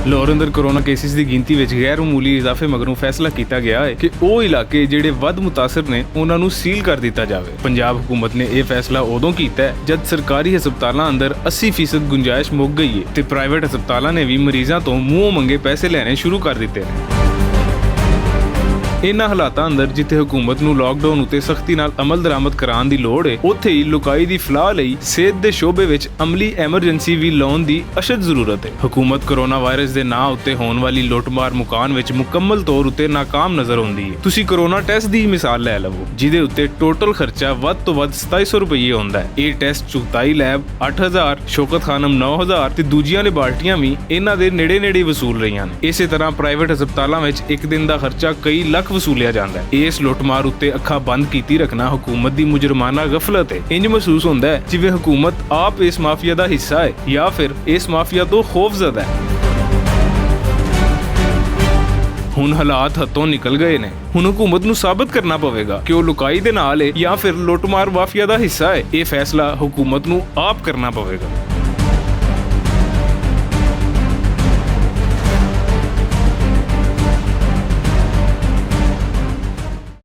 ਲਾਹੌਰ ਅੰਦਰ corona cases ਦੀ ਗਿਣਤੀ ਵਿੱਚ ਗੈਰ ਮਾਮੂਲੀ ਇਜ਼ਾਫੇ ਮਗਰੋਂ ਫੈਸਲਾ ਕੀਤਾ ਗਿਆ ਹੈ ਕਿ ਉਹ ਇਲਾਕੇ ਜਿਹੜੇ ਵੱਧ ਮੁਤਾਸਰ ਨੇ ਉਹਨਾਂ ਨੂੰ ਸੀਲ ਕਰ ਦਿੱਤਾ ਜਾਵੇ। ਪੰਜਾਬ ਹਕੂਮਤ ਨੇ ਇਹ ਫੈਸਲਾ ਉਦੋਂ ਕੀਤਾ ਹੈ ਜਦ ਸਰਕਾਰੀ ਹਸਪਤਾਲਾਂ ਅੰਦਰ 80% ਗੁੰਜਾਇਸ਼ ਮੁੱਕ ਗਈ ਹੈ ਤੇ ਪ੍ਰਾਈਵੇਟ ਹਸਪਤਾਲਾਂ ਨੇ ਵੀ ਮਰੀਜ਼ਾਂ ਤੋਂ ਮੂੰਹੋਂ ਮੰਗੇ ਪੈਸੇ ਲੈਣੇ ਸ਼ੁਰੂ ਕਰ ਦਿੱਤੇ ਨੇ। ਇਨ੍ਹਾਂ ਹਾਲਾਤਾਂ ਅੰਦਰ ਜਿੱਥੇ ਹਕੂਮਤ ਨੂੰ ਲਾਕਡਾਊਨ ਉਤੇ ਸਖਤੀ ਨਾਲ ਅਮਲ ਦਰਾਮਦ ਕਰਾਉਣ ਦੀ ਲੋੜ ਹੈ, ਉੱਥੇ ਹੀ ਲੁਕਾਈ ਦੀ ਫਲਾਹ ਲਈ ਸਿਹਤ ਦੇ ਸ਼ੋਬੇ ਵਿੱਚ ਅਮਲੀ ਐਮਰਜੈਂਸੀ ਵੀ ਲਾਉਣ ਦੀ ਅਸ਼ਦ ਜ਼ਰੂਰਤ ਹੈ। ਹਕੂਮਤ ਕੋਰੋਨਾ ਵਾਇਰਸ ਦੇ ਨਾਂ ਉੱਤੇ ਹੋਣ ਵਾਲੀ ਲੁੱਟਮਾਰ ਮੁਕਾਨ ਵਿੱਚ ਮੁਕੰਮਲ ਤੌਰ ਉੱਤੇ ਨਾਕਾਮ ਨਜ਼ਰ ਆਉਂਦੀ ਹੈ। ਤੁਸੀਂ ਕੋਰੋਨਾ ਟੈਸਟ ਦੀ ਮਿਸਾਲ ਲੈ ਲਵੋ, ਜਿਹਦੇ ਉੱਤੇ ਟੋਟਲ ਖਰਚਾ ਵੱਧ ਤੋਂ ਵੱਧ 2700 ਰੁਪਏ ਹੁੰਦਾ ਹੈ। ਇਹ ਟੈਸਟ ਚੁਗਤਾਈ ਲੈਬ 8000, ਸ਼ੌਕਤ ਖਾਨਮ 9000 ਤੇ ਦੂਜੀਆਂ ਲੈਬਾਰਟਰੀਆਂ ਵੀ ਇਹਨਾਂ ਦੇ ਨੇੜੇ ਵਸੂਲ ਰਹੀਆਂ ਨੇ। ਇਸੇ ਤਰ੍ਹਾਂ ਪ੍ਰਾਈਵੇਟ ਹਸਪਤਾਲਾਂ ਵਿੱਚ ਇੱਕ ਦਿਨ ਦਾ ਖਰਚਾ ਕਈ ਲੱਖ ਵਸੂਲਿਆ ਜਾਂਦਾ ਹੈ। ਇਸ ਲੁੱਟਮਾਰ ਉੱਤੇ ਅੱਖਾਂ ਬੰਦ ਕੀਤੀ ਰੱਖਣਾ ਹਕੂਮਤ ਦੀ ਮੁਜਰਮਾਨਾ ਗਫਲਤ ਹੈ। ਇੰਜ ਮਹਿਸੂਸ ਹੁੰਦਾ ਹੈ ਜਿਵੇਂ ਹਕੂਮਤ ਆਪ ਇਸ ਮਾਫੀਆ ਦਾ ਹਿੱਸਾ ਹੈ ਜਾਂ ਫਿਰ ਇਸ ਮਾਫੀਆ ਤੋਂ ਖੌਫਜ਼ਦਾ ਹੈ। ਹੁਣ ਹਾਲਾਤ ਹੱਥੋਂ ਨਿਕਲ ਗਏ ਨੇ। ਹੁਣ ਹਕੂਮਤ ਨੂੰ ਸਾਬਤ ਕਰਨਾ ਪਵੇਗਾ ਕਿ ਉਹ ਲੁਕਾਈ ਦੇ ਨਾਲ ਹੈ ਜਾਂ ਫਿਰ ਲੁੱਟਮਾਰ ਮਾਫੀਆ ਦਾ ਹਿੱਸਾ ਹੈ। ਇਹ ਫੈਸਲਾ ਹਕੂਮਤ ਨੂੰ ਆਪ ਕਰਨਾ ਪਵੇਗਾ।